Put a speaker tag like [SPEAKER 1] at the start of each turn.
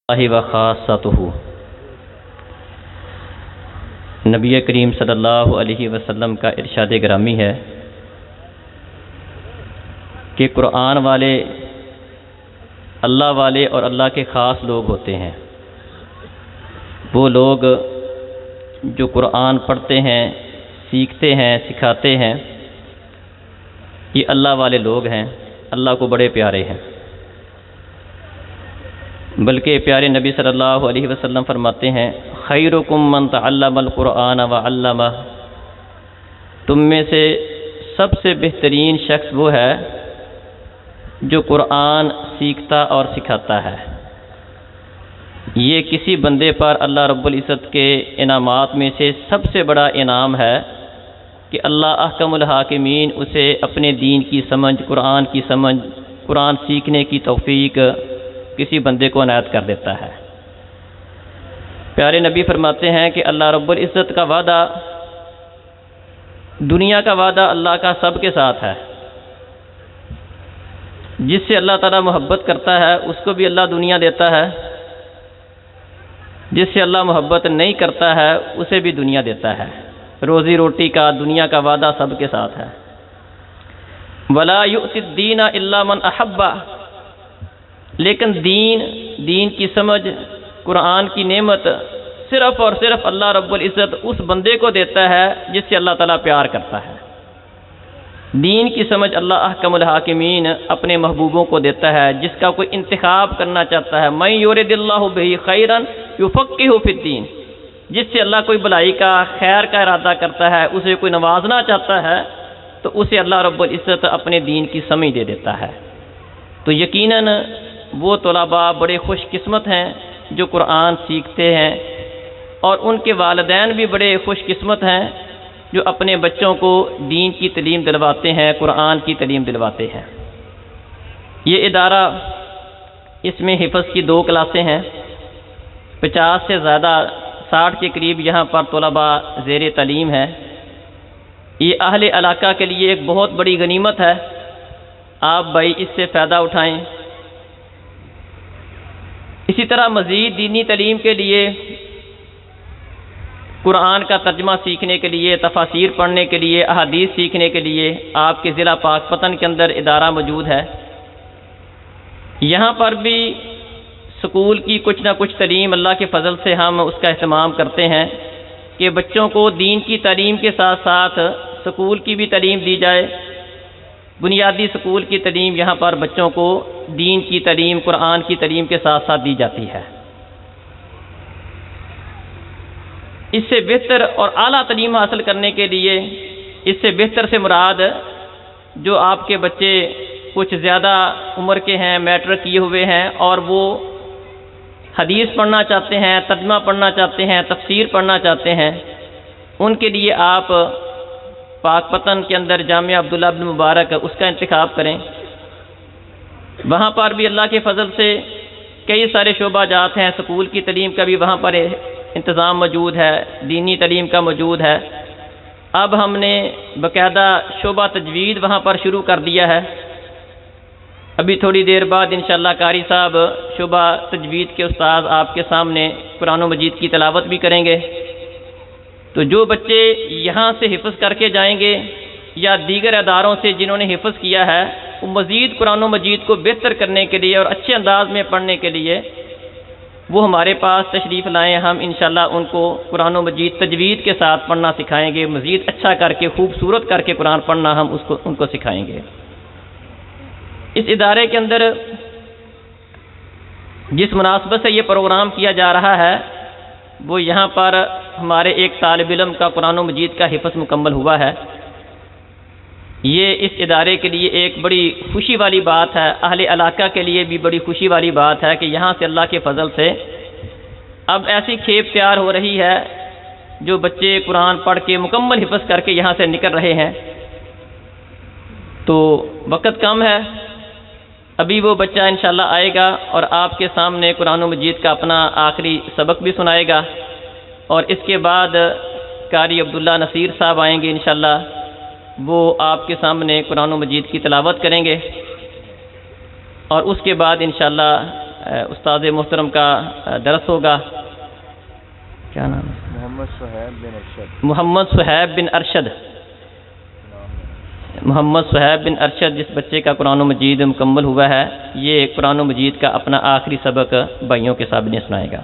[SPEAKER 1] اللہ و خاصتہ۔ نبی کریم صلی اللہ علیہ وسلم کا ارشاد گرامی ہے کہ قرآن والے اللہ والے اور اللہ کے خاص لوگ ہوتے ہیں۔ وہ لوگ جو قرآن پڑھتے ہیں، سیکھتے ہیں، سکھاتے ہیں، یہ اللہ والے لوگ ہیں، اللہ کو بڑے پیارے ہیں۔ بلکہ پیارے نبی صلی اللہ علیہ وسلم فرماتے ہیں خیرکم من تعلم القرآن وعلمہ، تم میں سے سب سے بہترین شخص وہ ہے جو قرآن سیکھتا اور سکھاتا ہے۔ یہ کسی بندے پر اللہ رب العزت کے انعامات میں سے سب سے بڑا انعام ہے کہ اللہ احکم الحاکمین اسے اپنے دین کی سمجھ، قرآن کی سمجھ، قرآن سیکھنے کی توفیق کسی بندے کو عنایت کر دیتا ہے۔ پیارے نبی فرماتے ہیں کہ اللہ رب العزت کا وعدہ، دنیا کا وعدہ اللہ کا سب کے ساتھ ہے۔ جس سے اللہ تعالیٰ محبت کرتا ہے اس کو بھی اللہ دنیا دیتا ہے، جس سے اللہ محبت نہیں کرتا ہے اسے بھی دنیا دیتا ہے۔ روزی روٹی کا، دنیا کا وعدہ سب کے ساتھ ہے۔ وَلَا يُؤْتِ الدِّينَ إِلَّا مَنْ أَحَبَّ، لیکن دین کی سمجھ، قرآن کی نعمت صرف اور صرف اللہ رب العزت اس بندے کو دیتا ہے جس سے اللہ تعالیٰ پیار کرتا ہے۔ دین کی سمجھ اللہ احکم الحاکمین اپنے محبوبوں کو دیتا ہے جس کا کوئی انتخاب کرنا چاہتا ہے۔ مَن يُرِدِ اللَّهُ بِهِ خَيْرًا يُفَقِّهُ فِي الدِّينِ، جس سے اللہ کوئی بھلائی کا، خیر کا ارادہ کرتا ہے، اسے کوئی نوازنا چاہتا ہے تو اسے اللہ رب العزت اپنے دین کی سمجھ دے دیتا ہے۔ تو یقیناً وہ طلباء بڑے خوش قسمت ہیں جو قرآن سیکھتے ہیں، اور ان کے والدین بھی بڑے خوش قسمت ہیں جو اپنے بچوں کو دین کی تعلیم دلواتے ہیں، قرآن کی تعلیم دلواتے ہیں۔ یہ ادارہ، اس میں حفظ کی 2 کلاسیں ہیں، 50 سے زیادہ، 60 کے قریب یہاں پر طلباء زیر تعلیم ہے۔ یہ اہل علاقہ کے لیے ایک بہت بڑی غنیمت ہے، آپ بھائی اس سے فائدہ اٹھائیں۔ اسی طرح مزید دینی تعلیم کے لیے، قرآن کا ترجمہ سیکھنے کے لیے، تفاسیر پڑھنے کے لیے، احادیث سیکھنے کے لیے آپ کے ضلع پاک پتن کے اندر ادارہ موجود ہے۔ یہاں پر بھی سکول کی کچھ نہ کچھ تعلیم اللہ کے فضل سے ہم اس کا اہتمام کرتے ہیں کہ بچوں کو دین کی تعلیم کے ساتھ ساتھ سکول کی بھی تعلیم دی جائے۔ بنیادی سکول کی تعلیم یہاں پر بچوں کو دین کی تعلیم، قرآن کی تعلیم کے ساتھ ساتھ دی جاتی ہے۔ اس سے بہتر اور اعلیٰ تعلیم حاصل کرنے کے لیے، اس سے بہتر سے مراد جو آپ کے بچے کچھ زیادہ عمر کے ہیں، میٹرک کیے ہوئے ہیں، اور وہ حدیث پڑھنا چاہتے ہیں، ترجمہ پڑھنا چاہتے ہیں، تفسیر پڑھنا چاہتے ہیں، ان کے لیے آپ پاک پتن کے اندر جامعہ عبداللہ بن مبارک اس کا انتخاب کریں۔ وہاں پر بھی اللہ کے فضل سے کئی سارے شعبہ جات ہیں، سکول کی تعلیم کا بھی وہاں پر انتظام موجود ہے، دینی تعلیم کا موجود ہے۔ اب ہم نے باقاعدہ شعبہ تجوید وہاں پر شروع کر دیا ہے۔ ابھی تھوڑی دیر بعد انشاءاللہ قاری صاحب شعبہ تجوید کے استاذ آپ کے سامنے قرآن مجید کی تلاوت بھی کریں گے۔ تو جو بچے یہاں سے حفظ کر کے جائیں گے یا دیگر اداروں سے جنہوں نے حفظ کیا ہے، وہ مزید قرآن مجید کو بہتر کرنے کے لیے اور اچھے انداز میں پڑھنے کے لیے وہ ہمارے پاس تشریف لائیں۔ ہم انشاءاللہ ان کو قرآن مجید تجوید کے ساتھ پڑھنا سکھائیں گے، مزید اچھا کر کے، خوبصورت کر کے قرآن پڑھنا ہم ان کو سکھائیں گے۔ اس ادارے کے اندر جس مناسبت سے یہ پروگرام کیا جا رہا ہے وہ یہاں پر ہمارے ایک طالب علم کا قرآن مجید کا حفظ مکمل ہوا ہے۔ یہ اس ادارے کے لیے ایک بڑی خوشی والی بات ہے، اہل علاقہ کے لیے بھی بڑی خوشی والی بات ہے کہ یہاں سے اللہ کے فضل سے اب ایسی کھیپ تیار ہو رہی ہے جو بچے قرآن پڑھ کے مکمل حفظ کر کے یہاں سے نکل رہے ہیں۔ تو وقت کم ہے، ابھی وہ بچہ انشاءاللہ آئے گا اور آپ کے سامنے قرآن مجید کا اپنا آخری سبق بھی سنائے گا، اور اس کے بعد قاری عبداللہ نصیر صاحب آئیں گے انشاءاللہ، وہ آپ کے سامنے قرآن مجید کی تلاوت کریں گے، اور اس کے بعد انشاءاللہ استاد محترم کا درس ہوگا. کیا نام ہے؟ محمد صہیب بن ارشد. محمد صہیب بن ارشد جس بچے کا قرآن مجید مکمل ہوا ہے، یہ قرآن مجید کا اپنا آخری سبق بھائیوں کے سامنے سنائے گا.